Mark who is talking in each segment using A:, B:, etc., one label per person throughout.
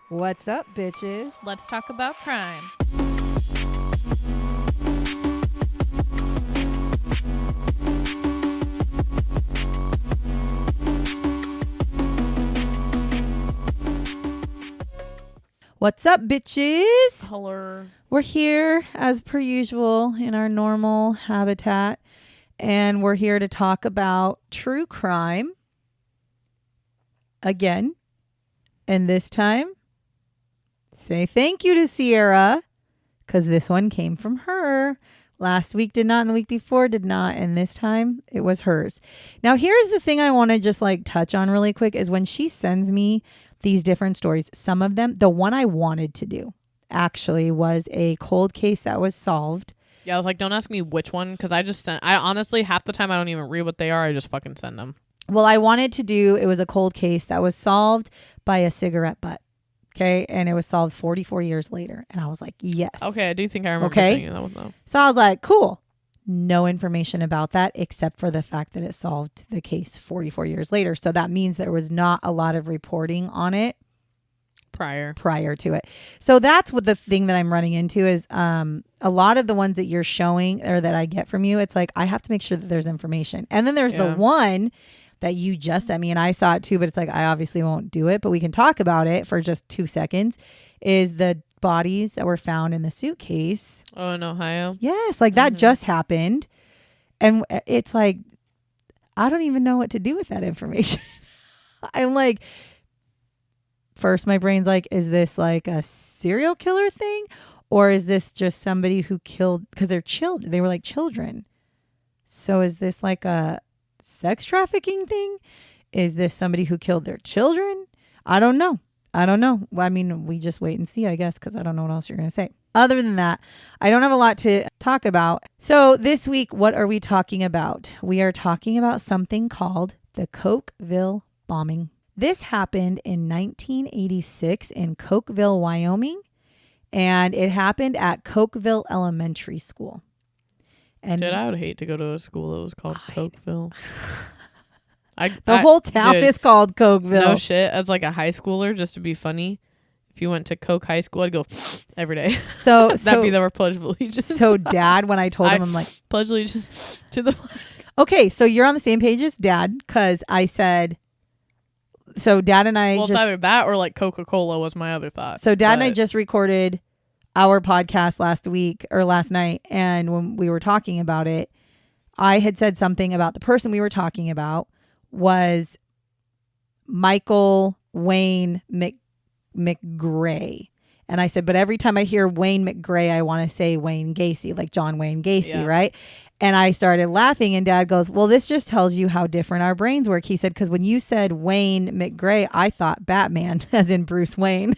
A: What's up, bitches?
B: Let's talk about crime.
A: What's up, bitches?
B: Hello.
A: We're here as per usual in our normal habitat, and we're here to talk about true crime again. And this time, say thank you to Sierra, because this one came from her. Last week did not, and the week before did not, and this time it was hers. Now, here's the thing I want to just touch on really quick is when she sends me these different stories, some of them, the one I wanted to do actually was a cold case that was solved.
B: Yeah, I was like, don't ask me which one, because I honestly, half the time I don't even read what they are. I just fucking send them.
A: Well, I wanted to do, it was a cold case that was solved by a cigarette butt. Okay. And it was solved 44 years later. And I was like, yes.
B: Okay, I do think I remember saying that one though.
A: So I was like, cool. No information about that except for the fact that it solved the case 44 years later. So that means there was not a lot of reporting on it prior to it. So that's what the thing that I'm running into is a lot of the ones that you're showing or that I get from you, it's like I have to make sure that there's information. And then there's the one that you just sent me, and I saw it too, but it's like I obviously won't do it, but we can talk about it for just 2 seconds, is the bodies that were found in the suitcase.
B: Oh, in Ohio?
A: Yes, that just happened. And it's like, I don't even know what to do with that information. I'm like, first my brain's like, is this like a serial killer thing? Or is this just somebody who killed, because they're children, they were like children. So is this like a sex trafficking thing? Is this somebody who killed their children? I don't know. Well, I mean, we just wait and see, I guess, because I don't know what else you're going to say. Other than that, I don't have a lot to talk about. So this week, what are we talking about? We are talking about something called the Cokeville Bombing. This happened in 1986 in Cokeville, Wyoming, and it happened at Cokeville Elementary School. And
B: I would hate to go to a school that was called Cokeville.
A: The whole town is called Cokeville.
B: No shit. As like a high schooler, just to be funny, if you went to Coke High School, I'd go every day.
A: So
B: that'd be the Pledge of Allegiance.
A: So Dad, when I told him, I'm like,
B: Pledge Allegiance to the flag.
A: Okay, so you're on the same page as Dad, because I said, so Dad and I
B: it's either that or like Coca-Cola was my other thought.
A: So Dad and I just recorded our podcast last night, and when we were talking about it, I had said something about the person we were talking about was Michael Wayne McGray. And I said, but every time I hear Wayne McGray, I want to say Wayne Gacy, like John Wayne Gacy, right? And I started laughing, and Dad goes, well, this just tells you how different our brains work. He said, because when you said Wayne McGray, I thought Batman, as in Bruce Wayne.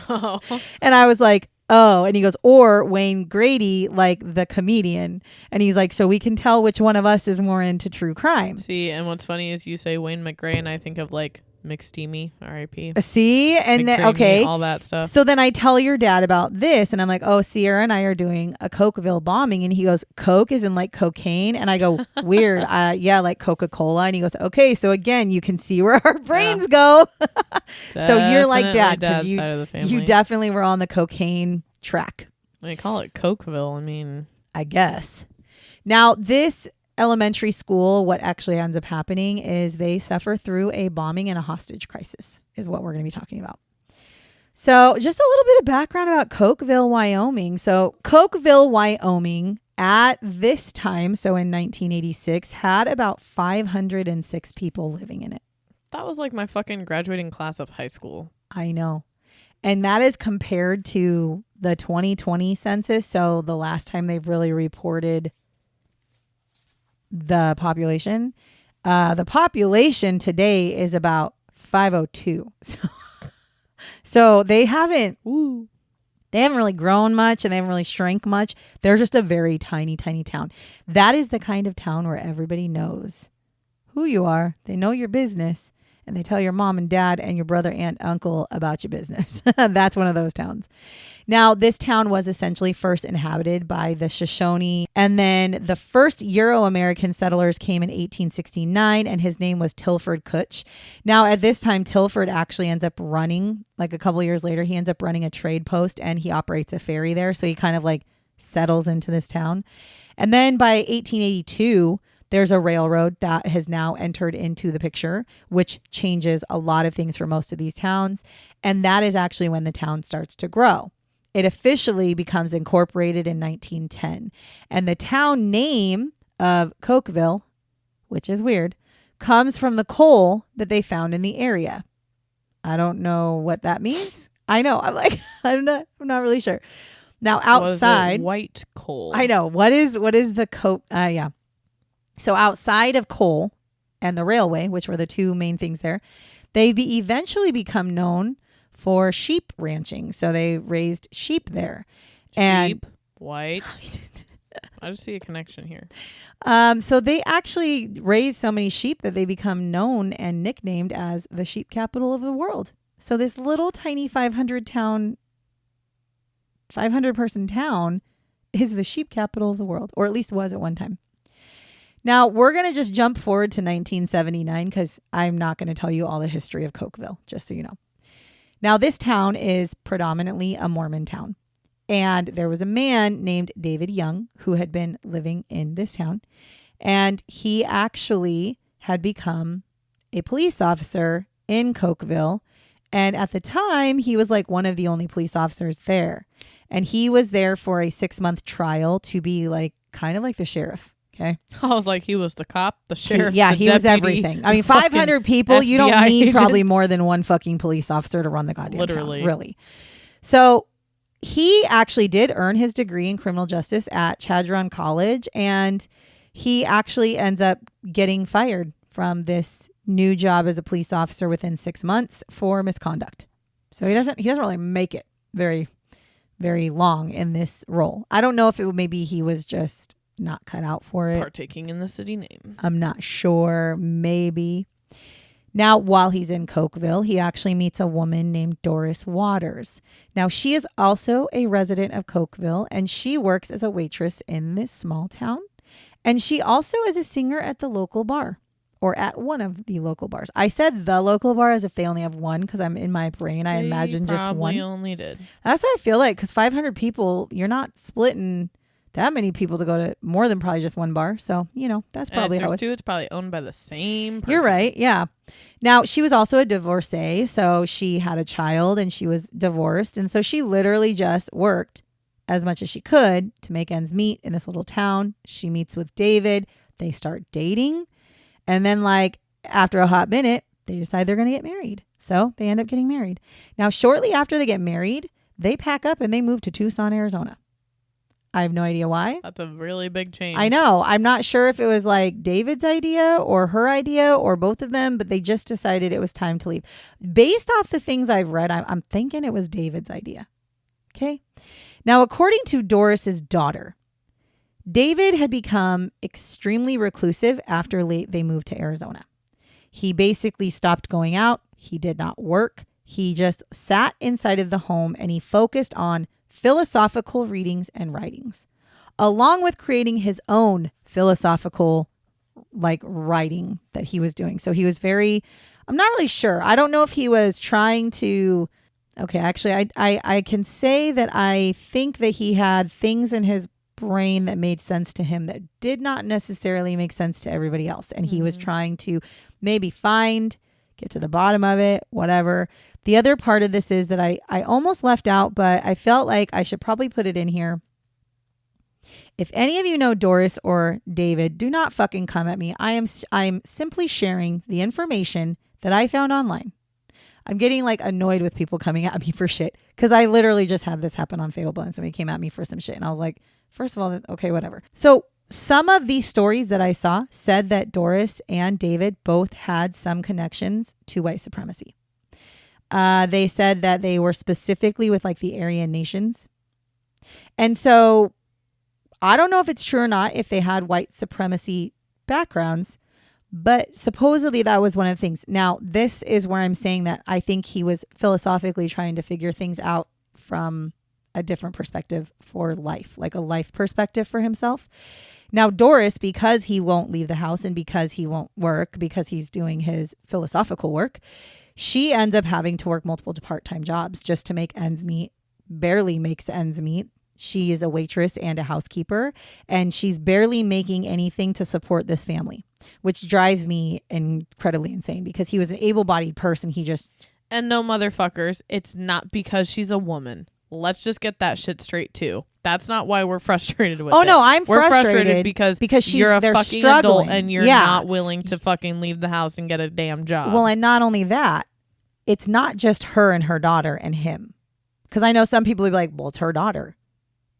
B: Oh.
A: And I was like, oh, and he goes, or Wayne Grady, like the comedian. And he's like, so we can tell which one of us is more into true crime.
B: See, and what's funny is you say Wayne McGray, and I think of like McSteamy, R.I.P.
A: See, and then okay,
B: all that stuff.
A: So then I tell your dad about this, and I'm like, oh, Sierra and I are doing a Cokeville bombing, and he goes, Coke is in like cocaine, and I go, weird, yeah, like Coca-Cola, and he goes, okay, so again, you can see where our brains go. So you're like Dad, because you definitely were on the cocaine track.
B: They call it Cokeville. I mean,
A: I guess. Now this elementary school, what actually ends up happening is they suffer through a bombing and a hostage crisis is what we're going to be talking about. So just a little bit of background about Cokeville, Wyoming. So Cokeville, Wyoming at this time, so in 1986, had about 506 people living in it.
B: That was like my fucking graduating class of high school.
A: I know. And that is compared to the 2020 census. So the last time they've really reported the population. The population today is about 502. So they haven't really grown much, and they haven't really shrank much. They're just a very tiny, tiny town. That is the kind of town where everybody knows who you are. They know your business, and they tell your mom and dad and your brother and uncle about your business. That's one of those towns. Now, this town was essentially first inhabited by the Shoshone, and then the first Euro-American settlers came in 1869, and his name was Tilford Kutch. Now, at this time, Tilford actually ends up running, like a couple years later, he ends up running a trade post, and he operates a ferry there, so he kind of like settles into this town. And then by 1882, there's a railroad that has now entered into the picture, which changes a lot of things for most of these towns, and that is actually when the town starts to grow. It officially becomes incorporated in 1910. And the town name of Cokeville, which is weird, comes from the coal that they found in the area. I don't know what that means. I know. I'm like, I'm not really sure. Now outside,
B: was it white coal.
A: I know. What is the coke? Yeah. So outside of coal and the railway, which were the two main things there, they eventually become known for sheep ranching. So they raised sheep there.
B: Sheep, white. I just see a connection here.
A: So they actually raised so many sheep that they become known and nicknamed as the sheep capital of the world. So this little tiny 500 person town is the sheep capital of the world, or at least was at one time. Now, we're going to just jump forward to 1979 because I'm not going to tell you all the history of Cokeville, just so you know. Now, this town is predominantly a Mormon town. And there was a man named David Young who had been living in this town. And he actually had become a police officer in Cokeville. And at the time, he was like one of the only police officers there. And he was there for a 6-month trial to be like kind of like the sheriff. Okay.
B: I was like, he was the cop, the sheriff.
A: He
B: deputy,
A: was everything. I mean, 500 people, you don't
B: FBI
A: need
B: agent.
A: probably more than one fucking police officer to run the goddamn
B: Literally.
A: town. Really. So he actually did earn his degree in criminal justice at Chadron College, and he actually ends up getting fired from this new job as a police officer within 6 months for misconduct. So he doesn't really make it very, very long in this role. I don't know if maybe he was just not cut out for it.
B: Partaking in the city name.
A: I'm not sure. Maybe. Now, while he's in Cokeville, he actually meets a woman named Doris Waters. Now, she is also a resident of Cokeville, and she works as a waitress in this small town. And she also is a singer at the local bar, or at one of the local bars. I said the local bar as if they only have one, because I'm in my brain. I imagine just one.
B: Probably only did.
A: That's what I feel like, because 500 people, you're not splitting that many people to go to more than probably just one bar. So, that's probably
B: and if
A: how
B: there's two, it's probably owned by the same person.
A: You're right. Yeah. Now, she was also a divorcee. So she had a child and she was divorced. And so she literally just worked as much as she could to make ends meet in this little town. She meets with David. They start dating. And then after a hot minute, they decide they're going to get married. So they end up getting married. Now, shortly after they get married, they pack up and they move to Tucson, Arizona. I have no idea why.
B: That's a really big change.
A: I know. I'm not sure if it was like David's idea or her idea or both of them, but they just decided it was time to leave. Based off the things I've read, I'm thinking it was David's idea. Okay. Now, according to Doris's daughter, David had become extremely reclusive after they moved to Arizona. He basically stopped going out. He did not work. He just sat inside of the home and he focused on philosophical readings and writings, along with creating his own philosophical writing that he was doing. So he was I'm not really sure. I don't know if he was trying to, okay, actually I can say that I think that he had things in his brain that made sense to him that did not necessarily make sense to everybody else. And he was trying to maybe get to the bottom of it, whatever. The other part of this is that I almost left out, but I felt like I should probably put it in here. If any of you know Doris or David, do not fucking come at me. I'm simply sharing the information that I found online. I'm getting annoyed with people coming at me for shit because I literally just had this happen on Fatal Blend. Somebody came at me for some shit and I was like, first of all, okay, whatever. So some of these stories that I saw said that Doris and David both had some connections to white supremacy. They said that they were specifically with the Aryan nations. And so I don't know if it's true or not if they had white supremacy backgrounds, But supposedly that was one of the things. Now, this is where I'm saying that I think he was philosophically trying to figure things out from a different perspective for life, like a life perspective for himself. Now, Doris, because he won't leave the house and because he won't work, because he's doing his philosophical work, she ends up having to work multiple part-time jobs just to make ends meet, barely makes ends meet. She is a waitress and a housekeeper, and she's barely making anything to support this family, which drives me incredibly insane because he was an able-bodied person.
B: And no, motherfuckers, it's not because she's a woman. Let's just get that shit straight too. That's not why we're frustrated with it.
A: Oh no,
B: we're
A: frustrated
B: because
A: you're a fucking struggling.
B: Adult and you're not willing to fucking leave the house and get a damn job.
A: Well, and not only that, it's not just her and her daughter and him. Because I know some people will be like, well, it's her daughter.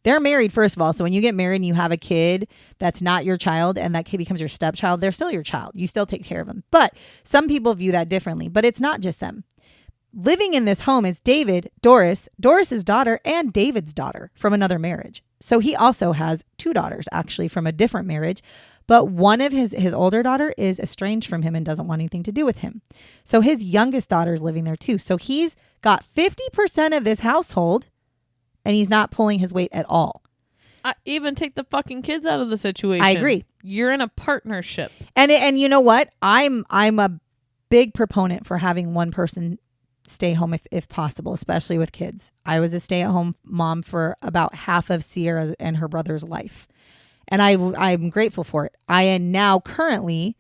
A: They're married, first of all. So when you get married and you have a kid that's not your child and that kid becomes your stepchild, they're still your child. You still take care of them. But some people view that differently. But it's not just them. Living in this home is David, Doris's daughter, and David's daughter from another marriage. So he also has 2 daughters actually from a different marriage. But one of his older daughter is estranged from him and doesn't want anything to do with him. So his youngest daughter is living there too. So he's got 50% of this household and he's not pulling his weight at all.
B: Even take the fucking kids out of the situation.
A: I agree.
B: You're in a partnership.
A: And you know what? I'm a big proponent for having one person stay home if possible, especially with kids. I was a stay-at-home mom for about half of Sierra's and her brother's life. And I'm grateful for it. I am now currently,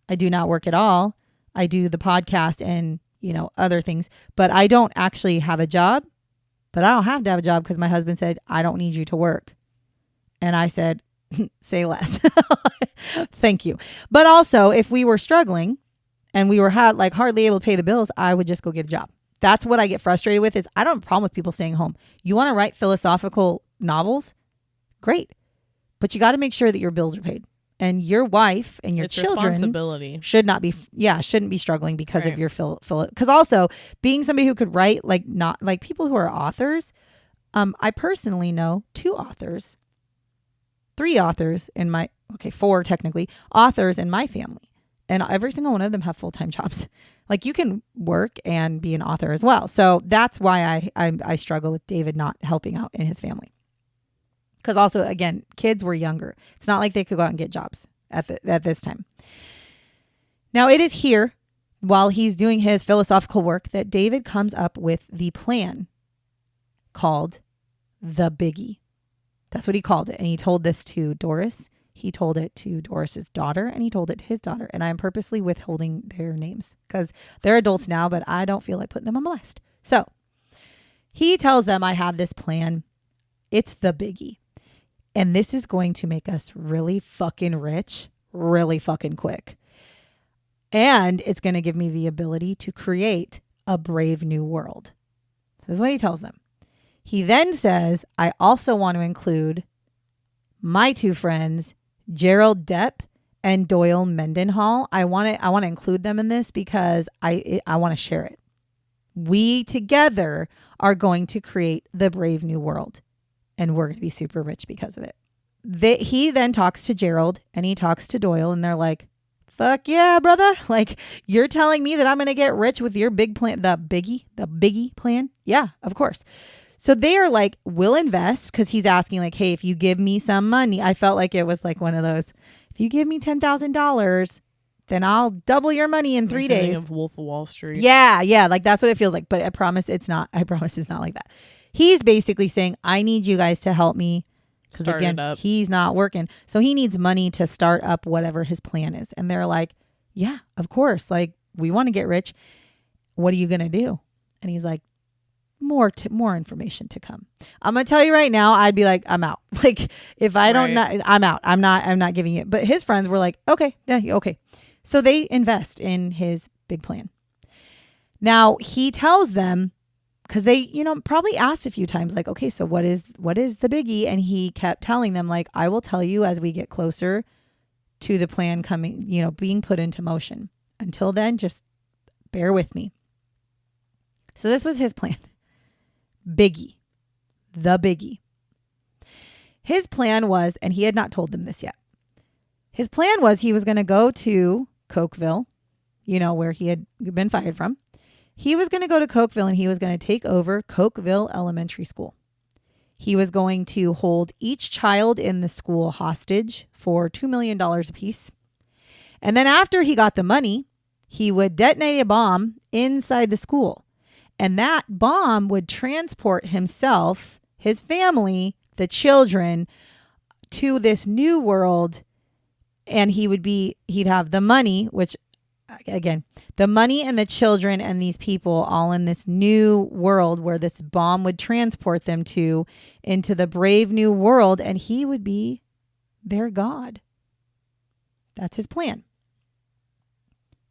A: I do not work at all. I do the podcast and, other things, but I don't actually have a job. But I don't have to have a job because my husband said, I don't need you to work. And I said, say less. Thank you. But also, if we were struggling and we were hardly able to pay the bills, I would just go get a job. That's what I get frustrated with is I don't have a problem with people staying home. You want to write philosophical novels? Great. But you got to make sure that your bills are paid. And your wife and your children shouldn't be struggling because of your because also being somebody who could write not like people who are authors. I personally know 2 authors, 3 authors 4 technically authors in my family, and every single one of them have full-time jobs. Like you can work and be an author as well. So that's why I struggle with David not helping out in his family. Because also, again, kids were younger. It's not like they could go out and get jobs at this time. Now, it is here, while he's doing his philosophical work, that David comes up with the plan called the Biggie. That's what he called it. And he told this to Doris. He told it to Doris's daughter, and he told it to his daughter. And I'm purposely withholding their names because they're adults now, but I don't feel like putting them on blast. So he tells them, I have this plan. It's the Biggie. And this is going to make us really fucking rich, really fucking quick. And it's going to give me the ability to create a brave new world. This is what he tells them. He then says, I also want to include my 2 friends, Gerald Depp and Doyle Mendenhall. I want to include them in this because I want to share it. We together are going to create the brave new world. And we're going to be super rich because of it. He then talks to Gerald and he talks to Doyle and they're like, fuck yeah, brother. Like, you're telling me that I'm going to get rich with your big plan, the Biggie plan? Yeah, of course. So they are like, we'll invest, because he's asking like, hey, if you give me some money, I felt like it was like one of those, if you give me $10,000, then I'll double your money in 3 days.
B: Of Wolf of Wall Street.
A: Yeah. Like that's what it feels like. But I promise it's not like that. He's basically saying, I need you guys to help me. Because again, he's not working. So he needs money to start up whatever his plan is. And they're like, yeah, of course. Like, we want to get rich. What are you going to do? And he's like, more information to come. I'm going to tell you right now, I'd be like, I'm out. Like, if I don't, I'm out. I'm not giving it. But his friends were like, okay. Yeah, okay. So they invest in his big plan. Now he tells them, because they, probably asked a few times, like, okay, so what is the Biggie? And he kept telling them, like, I will tell you as we get closer to the plan coming, being put into motion. Until then, just bear with me. So this was his plan. Biggie. The Biggie. His plan was, and he had not told them this yet. His plan was he was going to go to Cokeville, where he had been fired from. He was going to go to Cokeville and he was going to take over Cokeville Elementary School. He was going to hold each child in the school hostage for $2 million apiece. And then after he got the money, he would detonate a bomb inside the school. And that bomb would transport himself, his family, the children to this new world. And he'd have the money, which again, the money and the children and these people all in this new world where this bomb would transport them into the brave new world. And he would be their God. That's his plan.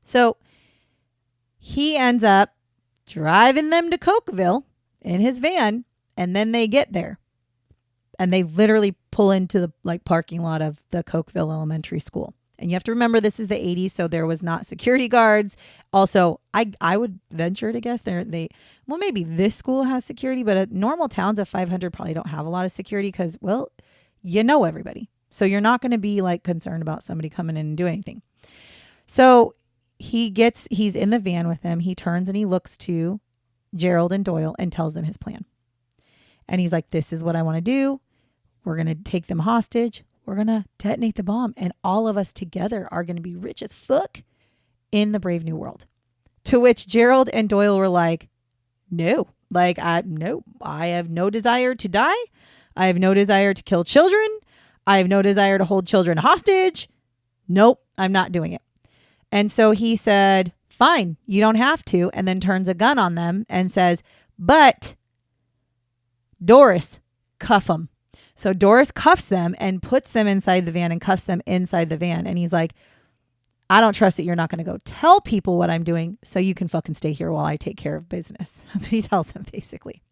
A: So he ends up driving them to Cokeville in his van, and then they get there. And they literally pull into the parking lot of the Cokeville Elementary School. And you have to remember this is the 80s, so there was not security guards. Also, I would venture to guess maybe this school has security, but normal towns of 500 probably don't have a lot of security because, well, everybody. So you're not going to be concerned about somebody coming in and doing anything. So he's in the van with them. He turns and he looks to Gerald and Doyle and tells them his plan. And he's like, this is what I want to do. We're going to take them hostage. We're going to detonate the bomb. And all of us together are going to be rich as fuck in the brave new world. To which Gerald and Doyle were like, no. I have no desire to die. I have no desire to kill children. I have no desire to hold children hostage. Nope, I'm not doing it. And so he said, fine, you don't have to. And then turns a gun on them and says, but Doris, cuff them. So Doris cuffs them and puts them inside the van and cuffs them inside the van. And he's like, I don't trust that you're not going to go tell people what I'm doing, so you can fucking stay here while I take care of business. That's what he tells them, basically.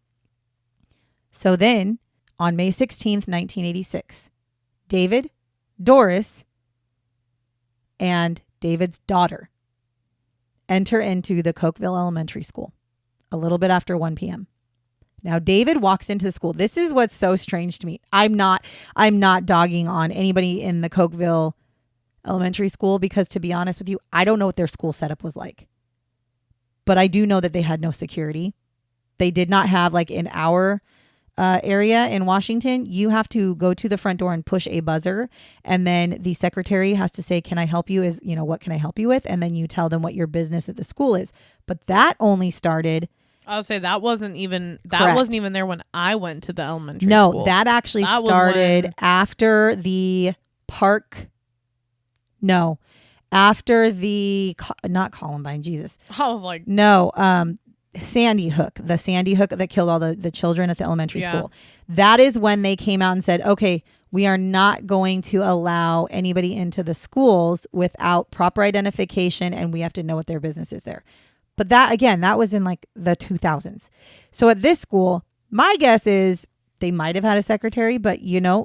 A: So then, on May 16th, 1986, David, Doris, and David's daughter enter into the Cokeville Elementary School a little bit after 1 p.m. Now, David walks into the school. This is what's so strange to me. I'm not dogging on anybody in the Cokeville Elementary School because, to be honest with you, I don't know what their school setup was like. But I do know that they had no security. They did not have, in our area in Washington, you have to go to the front door and push a buzzer. And then the secretary has to say, can I help you? What can I help you with? And then you tell them what your business at the school is. But that only started...
B: I would say that wasn't even there when I went to the elementary
A: school.
B: No,
A: that actually started after the park. No, after the, not Columbine, Jesus.
B: I was like,
A: no, Sandy Hook, the Sandy Hook that killed all the children at the elementary school. That is when they came out and said, okay, we are not going to allow anybody into the schools without proper identification, and we have to know what their business is there. But that was in the 2000s. So at this school, my guess is they might have had a secretary, but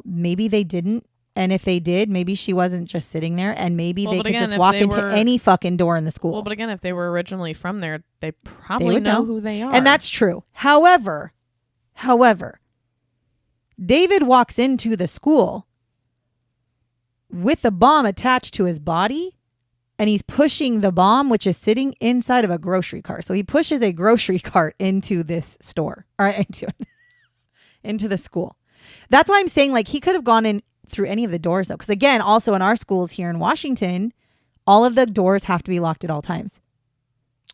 A: maybe they didn't. And if they did, maybe she wasn't just sitting there, and maybe they could just walk into any fucking door in the school.
B: Well, but again, if they were originally from there, they probably know who they are.
A: And that's true. However, David walks into the school with the bomb attached to his body. And he's pushing the bomb, which is sitting inside of a grocery cart. So he pushes a grocery cart into this store, or into the school. That's why I'm saying he could have gone in through any of the doors, though. Because again, also in our schools here in Washington, all of the doors have to be locked at all times.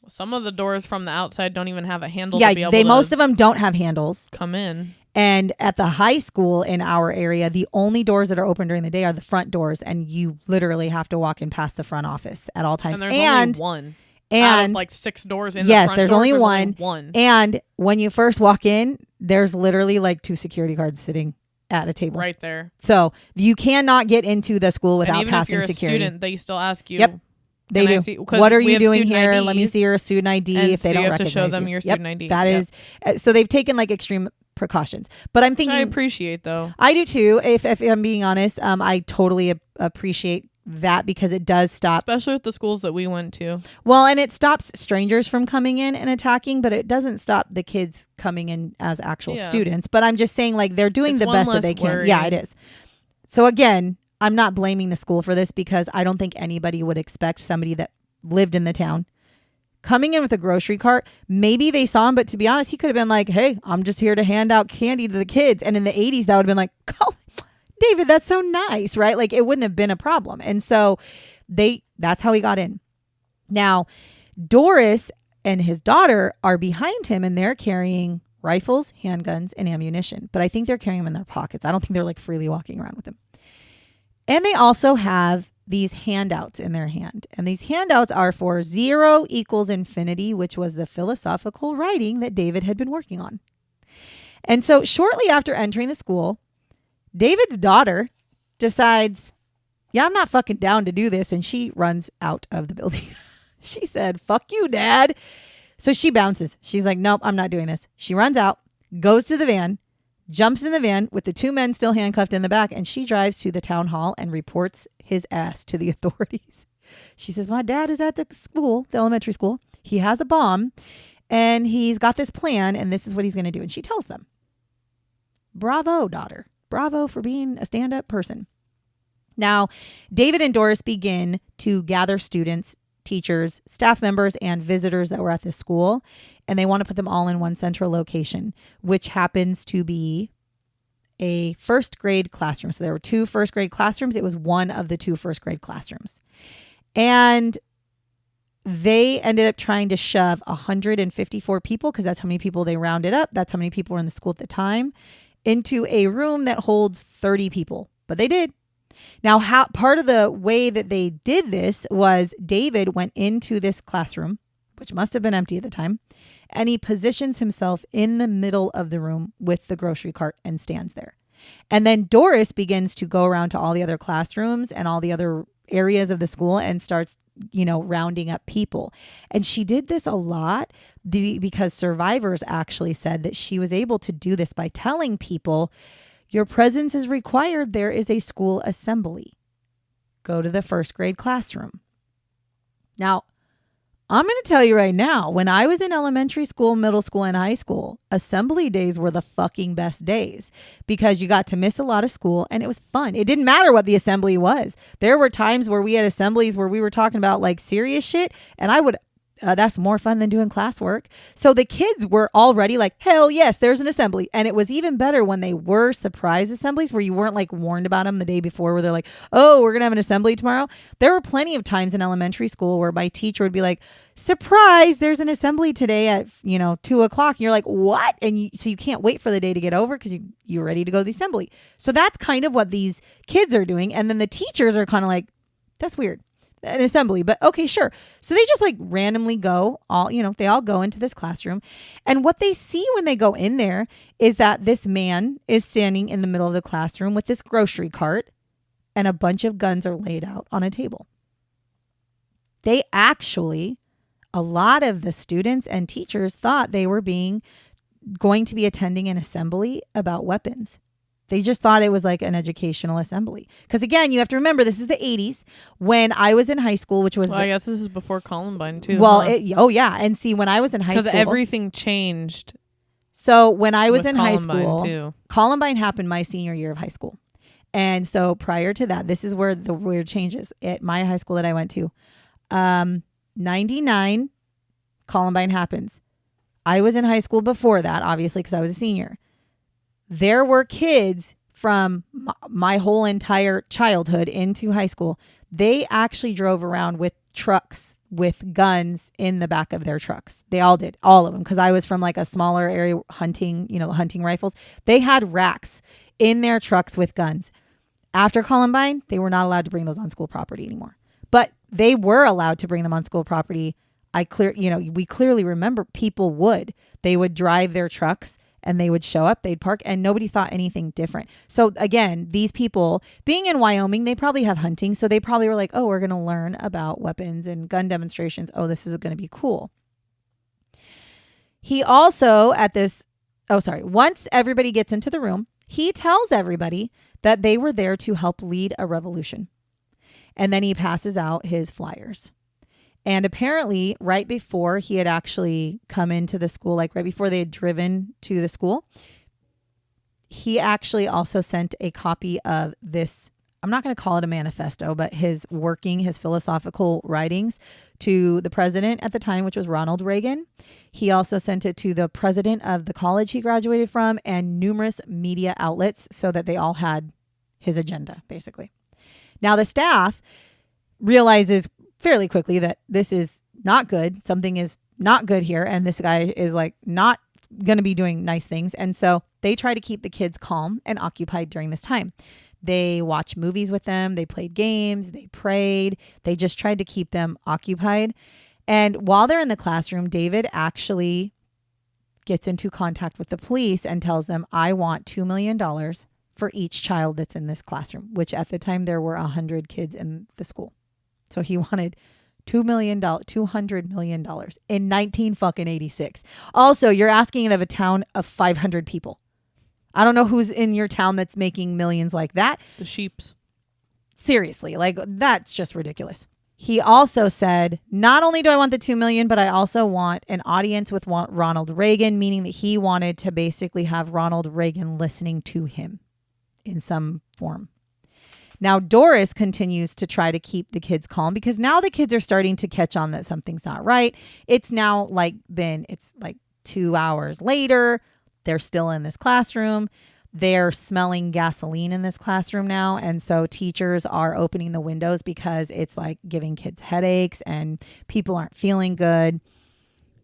B: Some of the doors from the outside don't even have a handle. To be able
A: most of them don't have handles.
B: Come in.
A: And at the high school in our area, the only doors that are open during the day are the front doors. And you literally have to walk in past the front office at all times.
B: And there's only one.
A: And
B: out of 6 doors in the front
A: there's
B: doors,
A: only
B: there's
A: one.
B: Only one.
A: And when you first walk in, there's literally 2 security guards sitting at a table.
B: Right there.
A: So you cannot get into the school without
B: even
A: passing
B: if you're
A: security.
B: A student, they still ask you.
A: Yep. They do. What are you doing here?
B: IDs,
A: let me see your student ID if they don't recognize you.
B: You have to show them your student ID.
A: That is. So they've taken extreme precautions. But I'm thinking.
B: Which I appreciate though.
A: I do too. If I'm being honest, I totally appreciate that because it does stop.
B: Especially with the schools that we went to.
A: Well, and it stops strangers from coming in and attacking, but it doesn't stop the kids coming in as actual students. But I'm just saying they're doing the best that they can.
B: Worry.
A: Yeah, it is. So again, I'm not blaming the school for this because I don't think anybody would expect somebody that lived in the town coming in with a grocery cart. Maybe they saw him, but to be honest, he could have been like, hey, I'm just here to hand out candy to the kids. And in the 80s, that would have been like, oh, David, that's so nice, right? Like it wouldn't have been a problem. And so that's how he got in. Now, Doris and his daughter are behind him and they're carrying rifles, handguns, and ammunition. But I think they're carrying them in their pockets. I don't think they're like freely walking around with them. And they also have these handouts in their hand. And these handouts are for 0 equals infinity, which was the philosophical writing that David had been working on. And so shortly after entering the school, David's daughter decides, yeah, I'm not fucking down to do this. And she runs out of the building. She said, fuck you, Dad. So she bounces. She's like, nope, I'm not doing this. She runs out, goes to the van, jumps in the van with the 2 men still handcuffed in the back, and she drives to the town hall and reports his ass to the authorities. She says, my dad is at the school, the elementary school. He has a bomb and he's got this plan and this is what he's going to do. And she tells them, bravo, daughter. Bravo for being a stand-up person. Now, David and Doris begin to gather students, teachers, staff members, and visitors that were at the school. And they want to put them all in one central location, which happens to be a first grade classroom. So there were 2 first grade classrooms. It was one of the 2 first grade classrooms. And they ended up trying to shove 154 people, because that's how many people they rounded up. That's how many people were in the school at the time, into a room that holds 30 people. But they did. Now, part of the way that they did this was David went into this classroom, which must have been empty at the time, and he positions himself in the middle of the room with the grocery cart and stands there. And then Doris begins to go around to all the other classrooms and all the other areas of the school and starts, rounding up people. And she did this a lot because survivors actually said that she was able to do this by telling people, your presence is required. There is a school assembly. Go to the first grade classroom. Now, I'm going to tell you right now, when I was in elementary school, middle school, and high school, assembly days were the fucking best days because you got to miss a lot of school and it was fun. It didn't matter what the assembly was. There were times where we had assemblies where we were talking about like serious shit, and I would that's more fun than doing classwork. So the kids were already like, hell yes, there's an assembly. And it was even better when they were surprise assemblies where you weren't like warned about them the day before, where they're like, oh, we're going to have an assembly tomorrow. There were plenty of times in elementary school where my teacher would be like, surprise, there's an assembly today at, 2:00. And you're like, what? And so you can't wait for the day to get over because you're ready to go to the assembly. So that's kind of what these kids are doing. And then the teachers are kind of like, that's weird. An assembly, but okay, sure. So they just like randomly go they all go into this classroom, and what they see when they go in there is that this man is standing in the middle of the classroom with this grocery cart and a bunch of guns are laid out on a table. A lot of the students and teachers thought they were going to be attending an assembly about weapons. They just thought it was like an educational assembly. Because again, you have to remember, this is the 80s when I was in high school, which was...
B: Well, I guess this is before Columbine too.
A: Well, oh yeah. And see, when I was in high school...
B: Because everything changed.
A: So when I was in high
B: Columbine
A: school,
B: too.
A: Columbine happened my senior year of high school. And so prior to that, this is where the weird changes. At my high school that I went to, 99, Columbine happens. I was in high school before that, obviously, because I was a senior. There were kids from my whole entire childhood into high school. They actually drove around with trucks with guns in the back of their trucks. They all did, all of them, because I was from like a smaller area hunting rifles. They had racks in their trucks with guns. After Columbine, they were not allowed to bring those on school property anymore. But they were allowed to bring them on school property. We clearly remember people they would drive their trucks and they would show up, they'd park, and nobody thought anything different. So again, these people being in Wyoming, they probably have hunting. So they probably were like, oh, we're going to learn about weapons and gun demonstrations. Oh, this is going to be cool. He also once everybody gets into the room, he tells everybody that they were there to help lead a revolution. And then he passes out his flyers. And apparently right before he had actually come into the school, like right before they had driven to the school, he actually also sent a copy of this I'm not going to call it a manifesto, but his philosophical writings to the president at the time, which was Ronald Reagan. He also sent it to the president of the college he graduated from and numerous media outlets so that they all had his agenda, basically. Now, the staff realizes fairly quickly that this is not good. Something is not good here. And this guy is like not going to be doing nice things. And so they try to keep the kids calm and occupied during this time. They watched movies with them. They played games. They prayed. They just tried to keep them occupied. And while they're in the classroom, David actually gets into contact with the police and tells them, I want $2 million for each child that's in this classroom, which at the time there were 100 kids in the school. So he wanted $200 million in 1986. Also, you're asking it of a town of 500 people. I don't know who's in your town that's making millions like that.
B: The sheeps.
A: Seriously, like that's just ridiculous. He also said, not only do I want the $2 million, but I also want an audience with Ronald Reagan, meaning that he wanted to basically have Ronald Reagan listening to him in some form. Now, Doris continues to try to keep the kids calm because now the kids are starting to catch on that something's not right. It's now it's like 2 hours later. They're still in this classroom. They're smelling gasoline in this classroom now. And so teachers are opening the windows because it's like giving kids headaches and people aren't feeling good.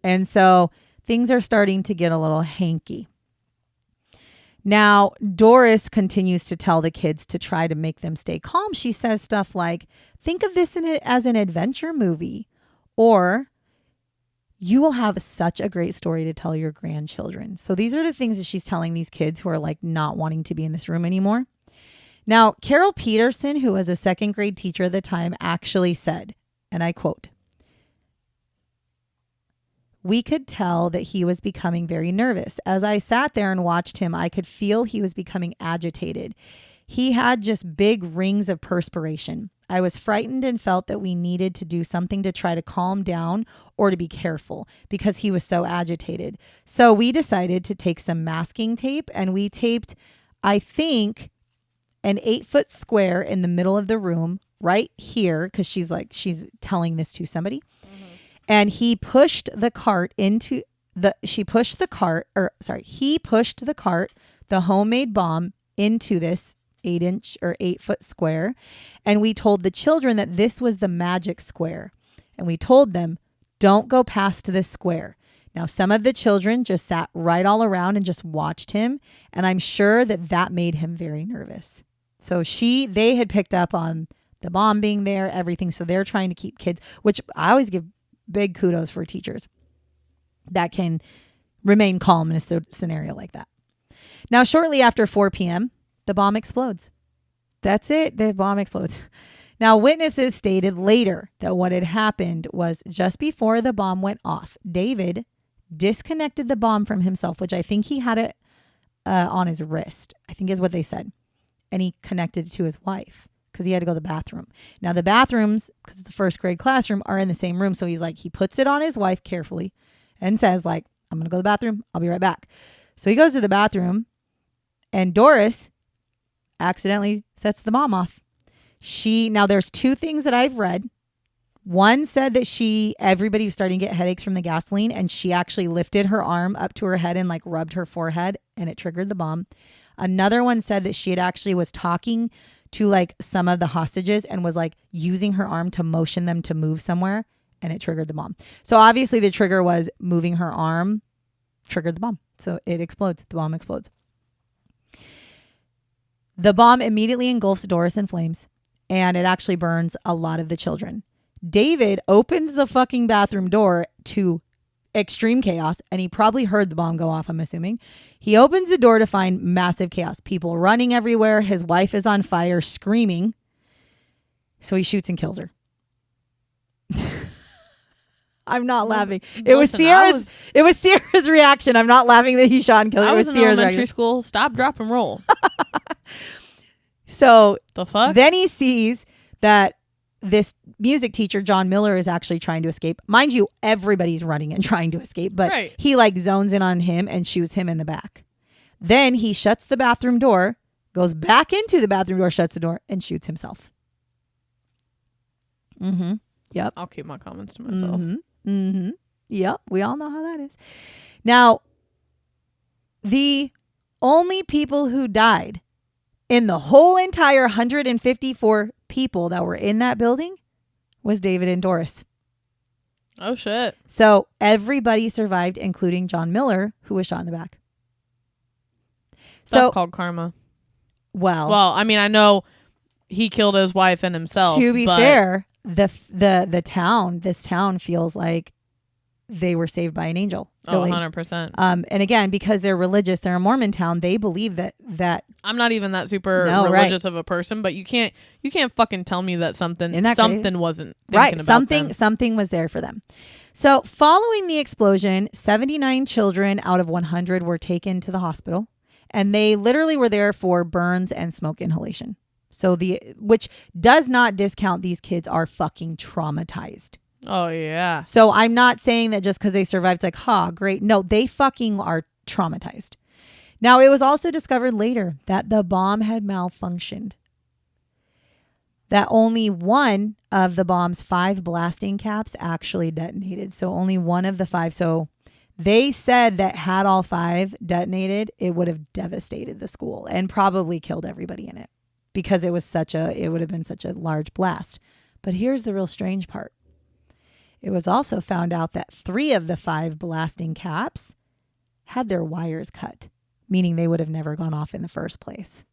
A: And so things are starting to get a little hanky. Now, Doris continues to tell the kids to try to make them stay calm. She says stuff like, think of this as an adventure movie, or you will have such a great story to tell your grandchildren. So these are the things that she's telling these kids who are like not wanting to be in this room anymore. Now, Carol Peterson, who was a second grade teacher at the time, actually said, and I quote, we could tell that he was becoming very nervous. As I sat there and watched him, I could feel he was becoming agitated. He had just big rings of perspiration. I was frightened and felt that we needed to do something to try to calm down or to be careful because he was so agitated. So we decided to take some masking tape and we taped, I think, an 8-foot square in the middle of the room right here because she's telling this to somebody. Mm-hmm. And he pushed the cart he pushed the cart, the homemade bomb into this 8-inch or 8-foot square. And we told the children that this was the magic square. And we told them, don't go past this square. Now, some of the children just sat right all around and just watched him. And I'm sure that made him very nervous. So they had picked up on the bomb being there, everything. So they're trying to keep kids, which I always give big kudos for teachers that can remain calm in a scenario like that. Now, shortly after 4 p.m., the bomb explodes. That's it. The bomb explodes. Now, witnesses stated later that what had happened was just before the bomb went off, David disconnected the bomb from himself, which I think he had it on his wrist, I think is what they said. And he connected it to his wife because he had to go to the bathroom. Now, the bathrooms, because it's the first grade classroom, are in the same room. So he puts it on his wife carefully and says, I'm going to go to the bathroom. I'll be right back. So he goes to the bathroom and Doris accidentally sets the bomb off. Now there's 2 things that I've read. One said that everybody was starting to get headaches from the gasoline and she actually lifted her arm up to her head and rubbed her forehead and it triggered the bomb. Another one said that she had actually was talking to some of the hostages and was using her arm to motion them to move somewhere and it triggered the bomb. So obviously the trigger was moving her arm, triggered the bomb. So it explodes. The bomb explodes. The bomb immediately engulfs Doris in flames and it actually burns a lot of the children. David opens the fucking bathroom door to extreme chaos and he probably heard the bomb go off, I'm assuming. He opens the door to find massive chaos. People running everywhere. His wife is on fire, screaming. So he shoots and kills her. I'm not laughing. It was Sierra's reaction. I'm not laughing that he shot and killed her.
B: I was in elementary school. Stop, drop, and roll.
A: So
B: the fuck?
A: Then he sees that this music teacher, John Miller, is actually trying to escape. Mind you, everybody's running and trying to escape, but he zones in on him and shoots him in the back. Then he shuts the bathroom door, goes back into the bathroom door, shuts the door, and shoots himself. Mm-hmm. Yep.
B: I'll keep my comments to myself.
A: Mm-hmm. Mm-hmm. Yep. We all know how that is. Now, the only people who died in the whole entire 154 people that were in that building was David and Doris.
B: Oh, shit.
A: So everybody survived, including John Miller, who was shot in the back.
B: That's called karma.
A: Well,
B: I mean, I know he killed his wife and himself.
A: To be fair, this town feels like they were saved by an angel. Really.
B: 100%.
A: And again, because they're religious, they're a Mormon town. They believe that
B: I'm not even that super religious of a person, but you can't fucking tell me that something wasn't thinking about them.
A: Something was there for them. So following the explosion, 79 children out of 100 were taken to the hospital, and they literally were there for burns and smoke inhalation. So which does not discount these kids are fucking traumatized.
B: Oh, yeah.
A: So I'm not saying that just because they survived, it's like, great. No, they fucking are traumatized. Now, it was also discovered later that the bomb had malfunctioned. That only one of the bomb's 5 blasting caps actually detonated. So only one of the 5. So they said that had all 5 detonated, it would have devastated the school and probably killed everybody in it because it would have been such a large blast. But here's the real strange part. It was also found out that 3 of the 5 blasting caps had their wires cut, meaning they would have never gone off in the first place.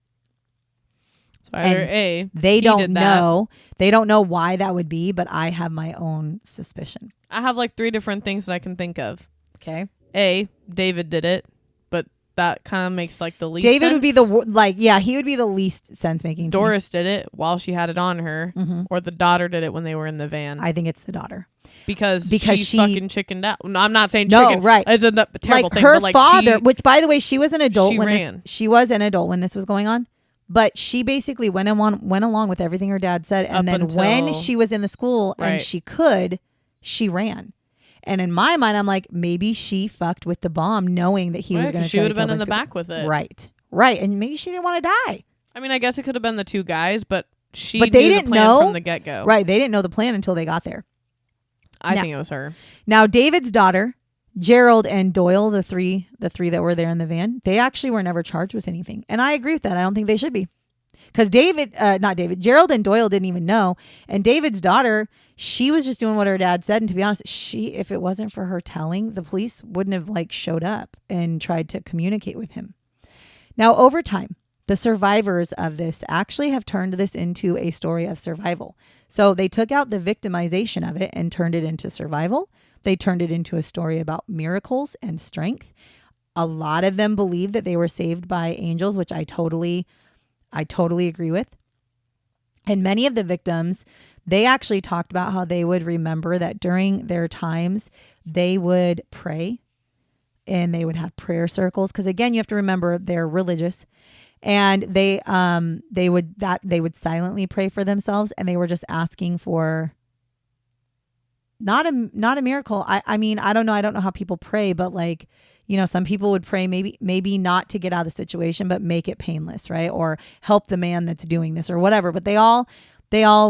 B: So either
A: they don't know. They don't know why that would be, but I have my own suspicion.
B: I have like 3 different things that I can think of.
A: Okay.
B: David did it, but that kind of makes like the least
A: David
B: sense.
A: would be he would be the least sense making.
B: Doris did it while she had it on her, or the daughter did it when they were in the van.
A: I think it's the daughter.
B: Because she fucking chickened out. No, I'm not saying
A: chicken.
B: No,
A: right.
B: It's a terrible thing.
A: Her
B: but
A: father, which by the way, she was an adult
B: she
A: was an adult when this was going on. But she basically went along with everything her dad said. And then when she was in the school and she ran. And in my mind, I'm like, maybe she fucked with the bomb knowing that he was going to
B: She would have been in the back with it.
A: Right. Right. And maybe she didn't want to die.
B: I mean, I guess it could have been the 2 guys, but they
A: didn't
B: the plan
A: know
B: from the get-go.
A: Right. They didn't know the plan until they got there.
B: I think it was her.
A: Now, David's daughter, Gerald and Doyle, the three that were there in the van, they actually were never charged with anything. And I agree with that. I don't think they should be. Because Gerald and Doyle didn't even know. And David's daughter, she was just doing what her dad said. And to be honest, if it wasn't for her telling, the police wouldn't have showed up and tried to communicate with him. Now, over time, the survivors of this actually have turned this into a story of survival. So they took out the victimization of it and turned it into survival. They turned it into a story about miracles and strength. A lot of them believe that they were saved by angels, which I totally agree with. And many of the victims, they actually talked about how they would remember that during their times, they would pray and they would have prayer circles. Because again, you have to remember they're religious. And they would silently pray for themselves, and they were just asking for not a miracle. I mean, I don't know how people pray, but some people would pray maybe not to get out of the situation, but make it painless, right? Or help the man that's doing this or whatever. But they all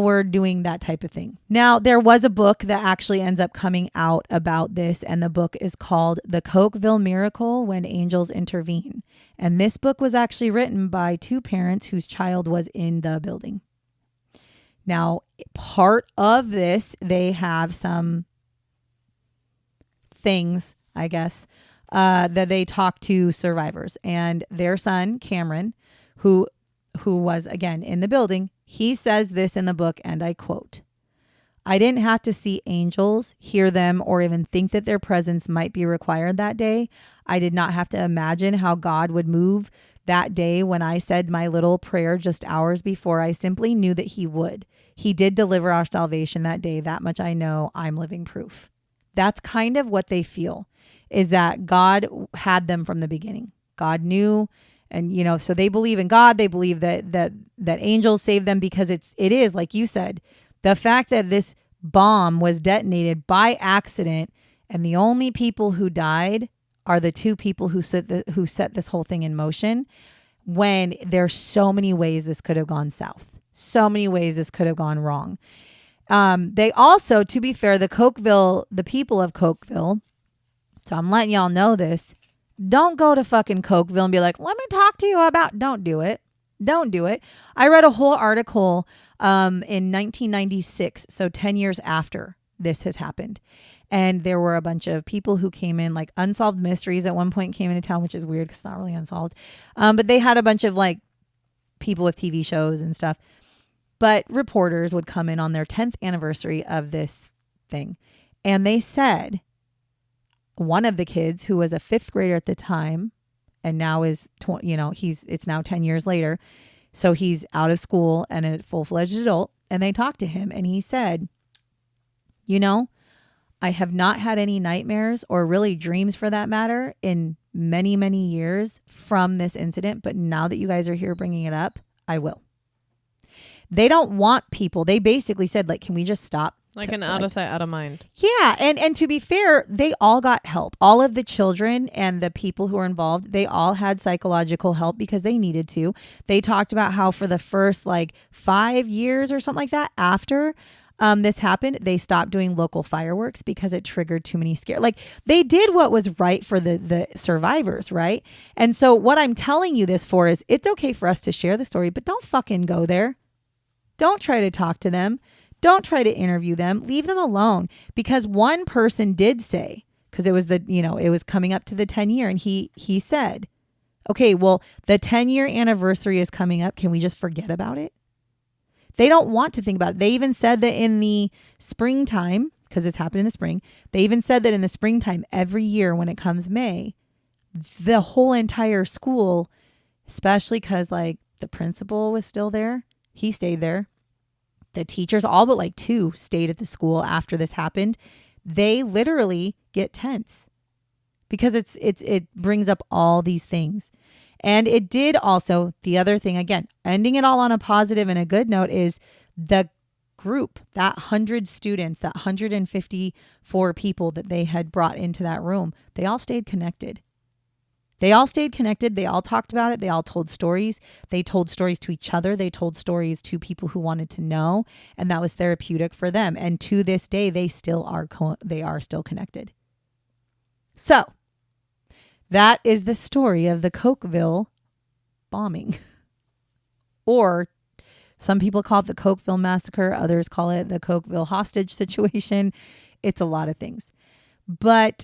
A: were doing that type of thing. Now, there was a book that actually ends up coming out about this, and the book is called The Cokeville Miracle When Angels Intervene. And this book was actually written by 2 parents whose child was in the building. Now, part of this, they have some things, I guess, that they talk to survivors. And their son, Cameron, who was, again, in the building, he says this in the book, and I quote, "I didn't have to see angels, hear them, or even think that their presence might be required that day. I did not have to imagine how God would move that day when I said my little prayer just hours before. I simply knew that he would. He did deliver our salvation that day. That much I know. I'm living proof." That's kind of what they feel, is that God had them from the beginning. God knew. And, so they believe in God. They believe that angels save them because it is, like you said, the fact that this bomb was detonated by accident and the only people who died are the 2 people who set this whole thing in motion. when there's so many ways this could have gone south. So many ways this could have gone wrong. They also, to be fair, the people of Cokeville, so I'm letting y'all know this, don't go to fucking Cokeville and be like, let me talk to you about, don't do it. Don't do it. I read a whole article in 1996, so 10 years after this has happened. And there were a bunch of people who came in, like unsolved mysteries at one point came into town, which is weird because it's not really unsolved. But they had a bunch of like people with TV shows and stuff. But reporters would come in on their 10th anniversary of this thing. And they said one of the kids, who was a 5th grader at the time, and now is, it's now 10 years later. So he's out of school and a full-fledged adult. And they talked to him and he said, I have not had any nightmares or really dreams for that matter in many, many years from this incident. But now that you guys are here bringing it up, I will. They don't want people. They basically said, like, can we just stop?
B: Like an out of sight, out of mind.
A: Yeah. And to be fair, they all got help. All of the children and the people who were involved, they all had psychological help because they needed to. They talked about how for the first 5 years or something like that after this happened, they stopped doing local fireworks because it triggered too many scares. Like, they did what was right for the survivors, right? And so what I'm telling you this for is it's okay for us to share the story, but don't fucking go there. Don't try to talk to them. Don't try to interview them. Leave them alone. Because one person did say, because it was it was coming up to the 10-year, and he said, okay, well, the 10-year anniversary is coming up. Can we just forget about it? They don't want to think about it. They even said that in the springtime, because it's happened in the spring, they even said that in the springtime, every year when it comes May, the whole entire school, especially because the principal was still there, he stayed there. The teachers, all but 2, stayed at the school after this happened. They literally get tense because it brings up all these things. And it did also, the other thing, again, ending it all on a positive and a good note, is the group, that 100 students, that 154 people that they had brought into that room, they all stayed connected. They all stayed connected. They all talked about it. They all told stories. They told stories to each other. They told stories to people who wanted to know. And that was therapeutic for them. And to this day, they still are still connected. So that is the story of the Cokeville bombing. Or some people call it the Cokeville massacre. Others call it the Cokeville hostage situation. It's a lot of things. But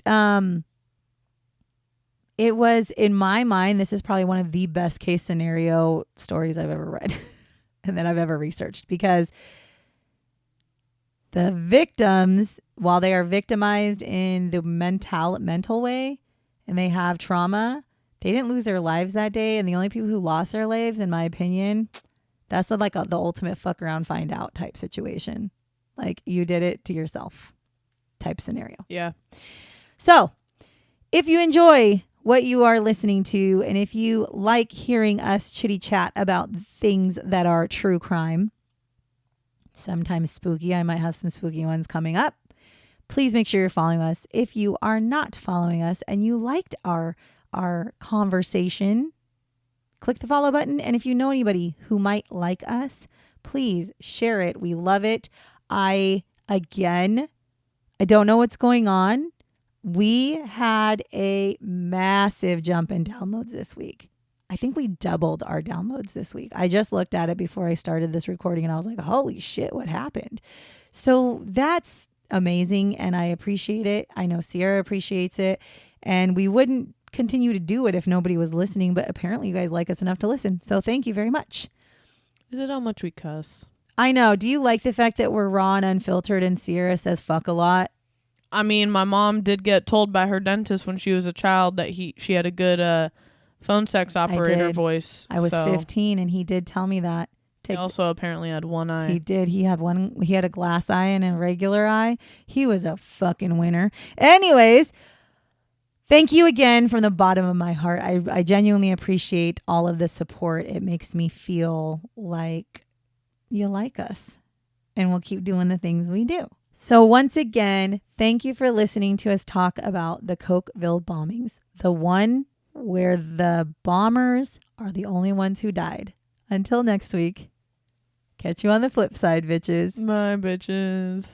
A: it was, in my mind, this is probably one of the best case scenario stories I've ever read and that I've ever researched, because the victims, while they are victimized in the mental way and they have trauma, they didn't lose their lives that day. And the only people who lost their lives, in my opinion, that's the ultimate fuck around, find out type situation. Like, you did it to yourself type scenario.
B: Yeah.
A: So if you enjoy what you are listening to, and if you like hearing us chitty chat about things that are true crime, sometimes spooky, I might have some spooky ones coming up, please make sure you're following us. If you are not following us and you liked our conversation, click the follow button. And if you know anybody who might like us, please share it. We love it. I don't know what's going on. We had a massive jump in downloads this week. I think we doubled our downloads this week. I just looked at it before I started this recording and I was like, holy shit, what happened? So that's amazing and I appreciate it. I know Sierra appreciates it, and we wouldn't continue to do it if nobody was listening, but apparently you guys like us enough to listen. So thank you very much.
B: Is it how much we cuss?
A: I know. Do you like the fact that we're raw and unfiltered and Sierra says fuck a lot?
B: I mean, my mom did get told by her dentist when she was a child that she had a good phone sex operator voice.
A: I was 15 and he did tell me that.
B: He also apparently had one eye.
A: He did. He had a glass eye and a regular eye. He was a fucking winner. Anyways, thank you again from the bottom of my heart. I genuinely appreciate all of the support. It makes me feel like you like us and we'll keep doing the things we do. So once again, thank you for listening to us talk about the Cokeville bombings. The one where the bombers are the only ones who died. Until next week, catch you on the flip side, bitches.
B: My bitches.